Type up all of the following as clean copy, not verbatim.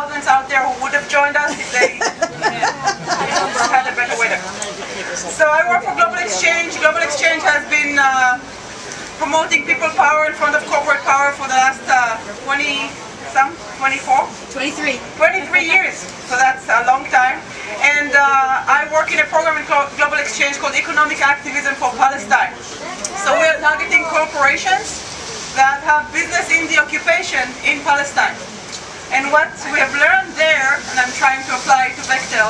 thousands out there who would have joined us if they had a better weather. So I work for Global Exchange. Global Exchange has been promoting people power in front of corporate power for the last 23 years. So that's a long time. And I work in a program in Global Exchange called Economic Activism for Palestine. So we are targeting corporations that have business in the occupation in Palestine. And what we have learned there, and I'm trying to apply to Bechtel,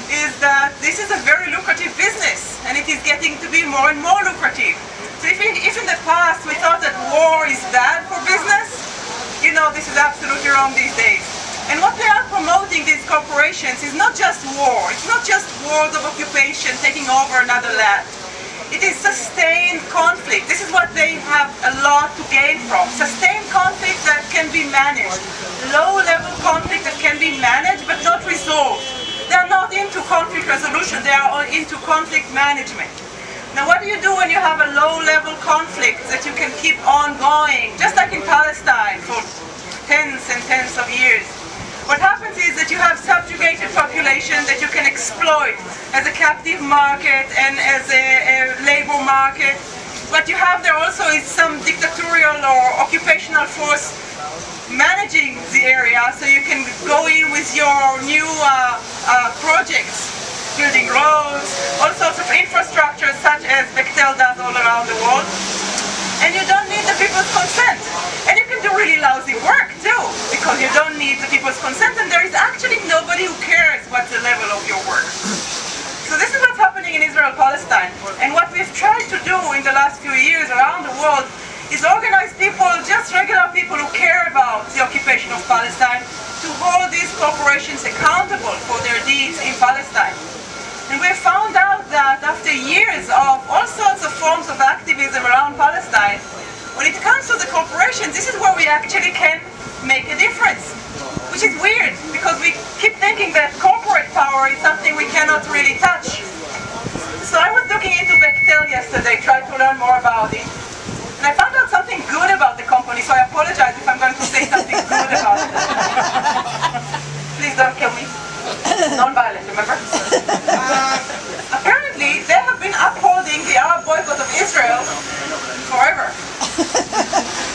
is that this is a very lucrative business, and it is getting to be more and more lucrative. So if in the past we thought that war is bad for business, you know, this is absolutely wrong these days. And what they are promoting, these corporations, is not just war. It's not just wars of occupation taking over another land. It is sustained conflict. This is what they have a lot to gain from. Sustained conflict that can be managed. Low-level conflict that can be managed but not resolved. They are not into conflict resolution. They are into conflict management. Now, what do you do when you have a low-level conflict that you can keep on going, just like in Palestine, for tens and tens of years? What happens is that you have subjugated population that you can exploit as a captive market and as a labor market. What you have there also is some dictatorial or occupational force managing the area, so you can go in with your new projects, building roads, all sorts of infrastructure such as Bechtel does all around the world. And you don't need the people's consent. And you can do really lousy work too, because you don't need the people's consent, and there is actually nobody who cares what's the level of your work. So this is what's happening in Israel-Palestine. And what we've tried to do in the last few years around the world is organize people, just regular people who care about the occupation of Palestine, to hold these corporations accountable for their deeds in Palestine. And we found out that after years of all sorts of forms of activism around Palestine, when it comes to the corporations, this is where we actually can make a difference. Which is weird, because we keep thinking that corporate power is something we cannot really touch. So I was looking into Bechtel yesterday, tried to learn more about it. And I found out something good about the company, so I apologize if I'm going to say something good about it. Please don't kill me. Non-violent, remember? Apparently, they have been upholding the Arab boycott of Israel forever.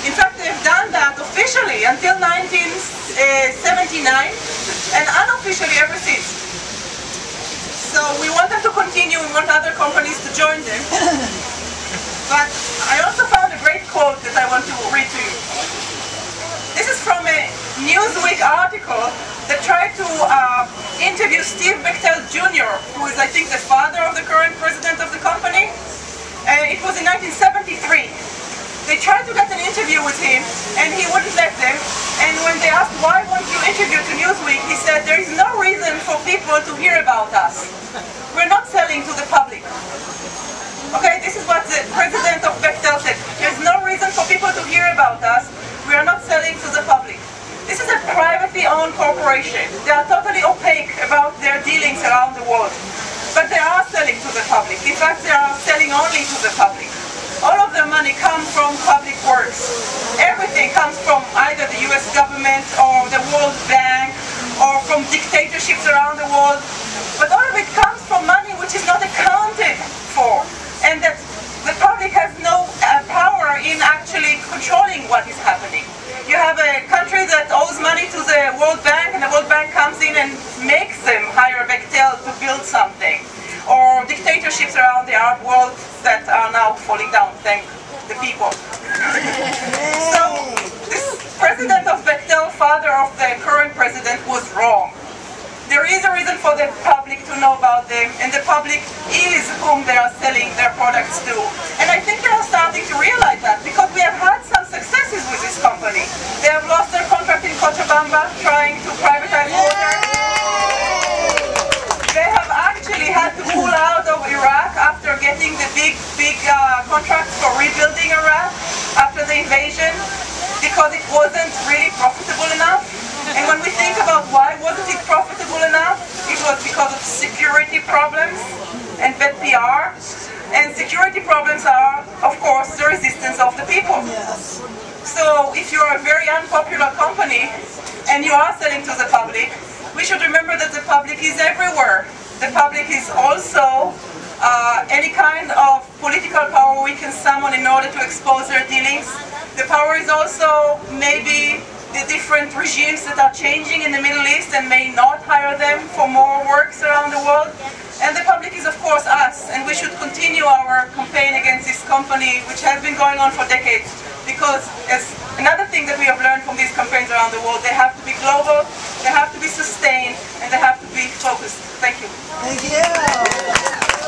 In fact, they've done that officially until 1979 and unofficially ever since. So we want them to continue, we want other companies to join them. But I also found a great quote that I want to read to you. This is from a Newsweek article that tried to interview Steve Bechtel Jr., who is, I think, the father of the current president of the company. It was in 1973. They tried to get an interview with him, and he wouldn't let them. And when they asked, why won't you interview to Newsweek, he said, there is no reason for people to hear about us. We're not selling to the public. Okay, this is what the president of Bechtel said. There's no reason for people to hear about us. We are not selling to the public. This is a privately owned corporation. They are totally opaque about their dealings around the world. But they are selling to the public. In fact, they are selling only to the public. All of their money comes from public works. Everything comes from either the US government or the World Bank or from dictatorships around the world. But all of it comes from money which is not accounted for. And that the public has no power in actually controlling what is happening. You have a country that owes money to the World Bank, and the World Bank comes in and makes them hire Bechtel to build something. Or dictatorships around the Arab world that are now falling down, thank the people. So, this president of Bechtel, father of the current president, was wrong. There is a reason for the public to know about them, and the public is whom they are selling their products to. And I think they are starting to realize that, because we have had some successes with this company. They have lost their contract in Cochabamba, trying to privatize water. They have actually had to pull out of Iraq after getting the big contracts for rebuilding Iraq after the invasion, because it wasn't really profitable enough. And when we think about why wasn't it profitable enough, it was because of security problems and bad PR. And security problems are, of course, the resistance of the people. Yes. So if if you are a very unpopular company and you are selling to the public, we should remember that the public is everywhere. The public is also any kind of political power we can summon in order to expose their dealings. The power is also maybe the different regimes that are changing in the Middle East and may not hire them for more works around the world. And the public is of course us, and we should continue our campaign against this company, which has been going on for decades, because as another thing that we have learned from these campaigns around the world, they have to be global, they have to be sustained, and they have to be focused. Thank you. Thank you.